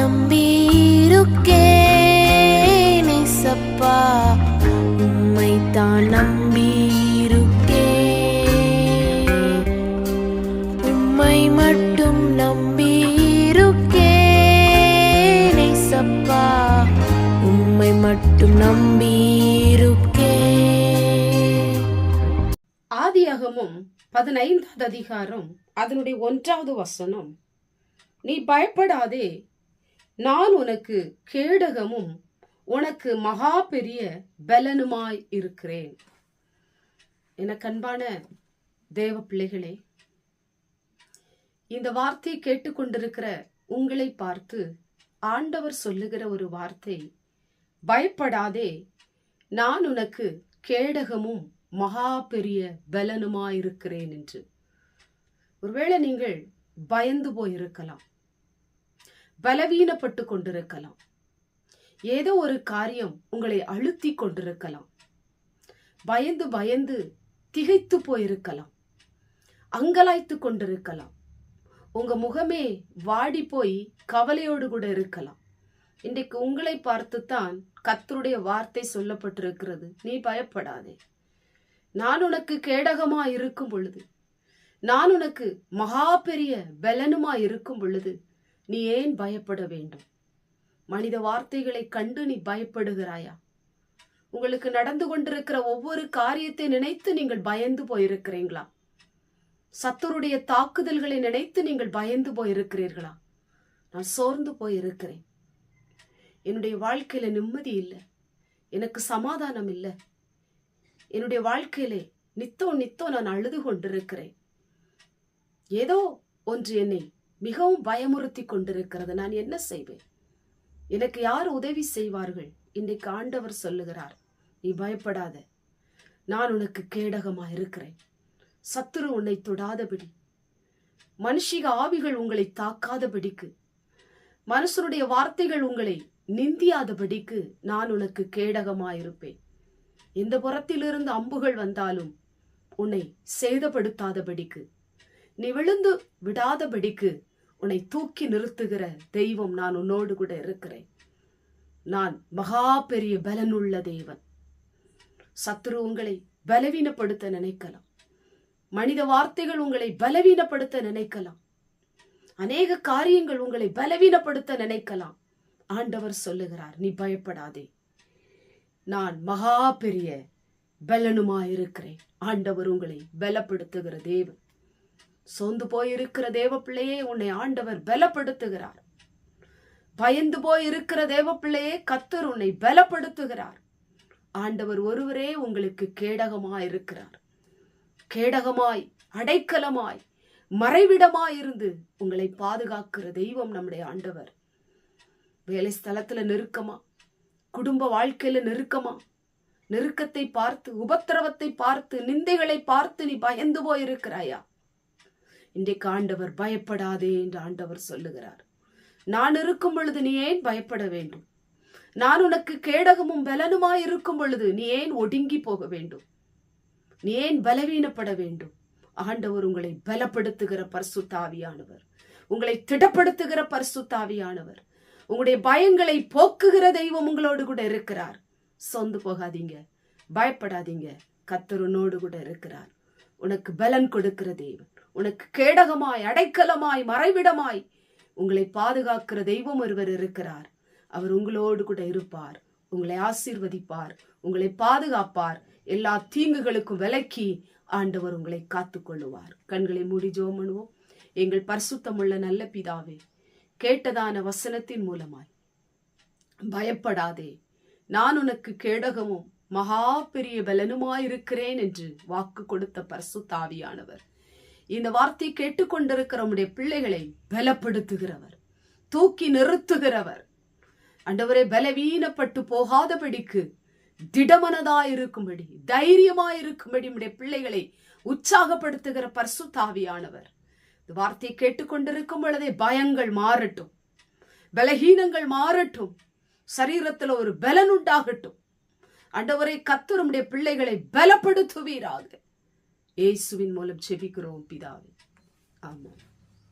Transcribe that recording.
நம்பியிருக்கேன் ஏசப்பா, உம்மைத்தான் நம்பியிருக்கேன், உம்மை மட்டும் நம்பியிருக்கேன் ஏசப்பா, உம்மை மட்டும் நம்பியிருக்கேன். ஆதியாகமம் 15வது அதிகாரம் அதனுடைய 1வது வசனம், நீ பயப்படாதே, நான் உனக்கு கேடகமும் உனக்கு மகா பெரிய பலனுமாய் இருக்கிறேன். எனக்கு அன்பான தேவ பிள்ளைகளே, இந்த வார்த்தையை கேட்டுக்கொண்டிருக்கிற உங்களை பார்த்து ஆண்டவர் சொல்லுகிற ஒரு வார்த்தை, பயப்படாதே, நான் உனக்கு கேடகமும் மகா பெரிய பலனுமாயிருக்கிறேன் என்று. ஒருவேளை நீங்கள் பயந்து போயிருக்கலாம், பலவீனப்பட்டு கொண்டிருக்கலாம், ஏதோ ஒரு காரியம் உங்களை அழுத்தி கொண்டிருக்கலாம், பயந்து பயந்து திகைத்து போயிருக்கலாம், அங்கலாய்த்து கொண்டிருக்கலாம், உங்க முகமே வாடி போய் கவலையோடு கூட இருக்கலாம். இன்றைக்கு உங்களை பார்த்துத்தான் கர்த்தருடைய வார்த்தை சொல்லப்பட்டிருக்கிறது, நீ பயப்படாதே, நான் உனக்கு கேடகமா இருக்கும் பொழுது, நான் உனக்கு மகா பெரிய பலனுமா இருக்கும் பொழுது நீ ஏன் பயப்பட வேண்டும்? மனித வார்த்தைகளை கண்டு நீ பயப்படுகிறாயா? உங்களுக்கு நடந்து கொண்டிருக்கிற ஒவ்வொரு காரியத்தை நினைத்து நீங்கள் பயந்து போயிருக்கிறீங்களா? சத்துருடைய தாக்குதல்களை நினைத்து நீங்கள் பயந்து போயிருக்கிறீர்களா? நான் சோர்ந்து போயிருக்கிறேன், என்னுடைய வாழ்க்கையில நிம்மதி இல்லை, எனக்கு சமாதானம் இல்லை, என்னுடைய வாழ்க்கையிலே நித்தம் நான் அழுது கொண்டிருக்கிறேன், ஏதோ ஒன்று என்னை மிகவும் பயமுறுத்தி கொண்டிருக்கிறது, நான் என்ன செய்வேன்? எனக்கு யார் உதவி செய்வார்கள்? இன்றைக்கு ஆண்டவர் சொல்லுகிறார், நீ பயப்படாத, நான் உனக்கு கேடகமா இருக்கிறேன். சத்துரு உன்னை தொடாதபடி, மனுஷிக ஆவிகள் உங்களை தாக்காதபடிக்கு, மனுஷனுடைய வார்த்தைகள் உங்களை நிந்தியாதபடிக்கு நான் உனக்கு கேடகமா இருப்பேன். எந்த புறத்திலிருந்து அம்புகள் வந்தாலும் உன்னை சேதப்படுத்தாதபடிக்கு, நீ விழுந்து விடாதபடிக்கு உன்னை தூக்கி நிறுத்துகிற தெய்வம் நான் உன்னோடு கூட இருக்கிறேன். நான் மகா பெரிய பலனுள்ள தேவன். சத்துரு உங்களை பலவீனப்படுத்த நினைக்கலாம், மனித வார்த்தைகள் உங்களை பலவீனப்படுத்த நினைக்கலாம், அநேக காரியங்கள் உங்களை பலவீனப்படுத்த நினைக்கலாம். ஆண்டவர் சொல்லுகிறார், நீ பயப்படாதே, நான் மகா பெரிய பலனுமாயிருக்கிறேன். ஆண்டவர் உங்களை பலப்படுத்துகிற தேவன். சோர்ந்து போயிருக்கிற தேவ பிள்ளையே, உன்னை ஆண்டவர் பலப்படுத்துகிறார். பயந்து போயிருக்கிற தேவ பிள்ளையே, கர்த்தர் உன்னை பலப்படுத்துகிறார். ஆண்டவர் ஒருவரே உங்களுக்கு கேடகமாயிருக்கிறார். கேடகமாய், அடைக்கலமாய், மறைவிடமாயிருந்து உங்களை பாதுகாக்கிற தெய்வம் நம்முடைய ஆண்டவர். வேலை ஸ்தலத்துல நெருக்கமா, குடும்ப வாழ்க்கையில நெருக்கமா, நெருக்கத்தை பார்த்து, உபத்திரவத்தை பார்த்து, நிந்தைகளை பார்த்து நீ பயந்து போயிருக்கிறாயா? இன்றைக்கு ஆண்டவர் பயப்படாதே என்று ஆண்டவர் சொல்லுகிறார். நான் இருக்கும் பொழுது நீ ஏன் பயப்பட வேண்டும்? நான் உனக்கு கேடகமும் பலனுமாய் இருக்கும் பொழுது நீ ஏன் ஒடுங்கி போக வேண்டும்? நீ ஏன் பலவீனப்பட வேண்டும்? ஆண்டவர் உங்களை பலப்படுத்துகிற பரிசுத்த ஆவியானவர், உங்களை திடப்படுத்துகிற பரிசுத்த ஆவியானவர், உங்களுடைய பயங்களை போக்குகிற தெய்வம் உங்களோடு கூட இருக்கிறார். சொந்து போகாதீங்க, பயப்படாதீங்க, கர்த்தர் உன்னோடு கூட இருக்கிறார். உனக்கு பலன் கொடுக்கிற தெய்வன், உனக்கு கேடகமாய், அடைக்கலமாய், மறைவிடமாய் உங்களை பாதுகாக்கிற தெய்வம் ஒருவர் இருக்கிறார். அவர் உங்களோடு கூட இருப்பார், உங்களை ஆசீர்வதிப்பார், உங்களை பாதுகாப்பார், எல்லா தீங்குகளுக்கும் விலக்கி ஆண்டவர் உங்களை காத்துக்கொள்ளுவார். கண்களை மூடி ஜெபம் பண்ணுவோம். எங்கள் பரிசுத்தமுள்ள நல்ல பிதாவே, கேட்டதான வசனத்தின் மூலமாய் பயப்படாதே, நான் உனக்கு கேடகமும் மகா பெரிய பலனுமாயிருக்கிறேன் என்று வாக்கு கொடுத்த பரிசுத்த ஆவியானவர், இந்த வார்த்தை கேட்டுக்கொண்டிருக்கிற நம்முடைய பிள்ளைகளை பலப்படுத்துகிறவர், தூக்கி நிறுத்துகிறவர். ஆண்டவரே, பலவீனப்பட்டு போகாதபடிக்கு திடமனதாயிருக்கும்படி, தைரியமாயிருக்கும்படி நம்முடைய பிள்ளைகளை உற்சாகப்படுத்துகிற பரிசுத்த ஆவியானவர், இந்த வார்த்தையை கேட்டுக்கொண்டிருக்கும் பொழுதே பயங்கள் மாறட்டும், பலகீனங்கள் மாறட்டும், சரீரத்துல ஒரு பலன் உண்டாகட்டும். ஆண்டவரே, கர்த்தர் உம்முடைய பிள்ளைகளை பலப்படுத்துவீராக. இயேசுவின் மூலம் ஜெபிக்கிறோம் பிதாவே, ஆமென்.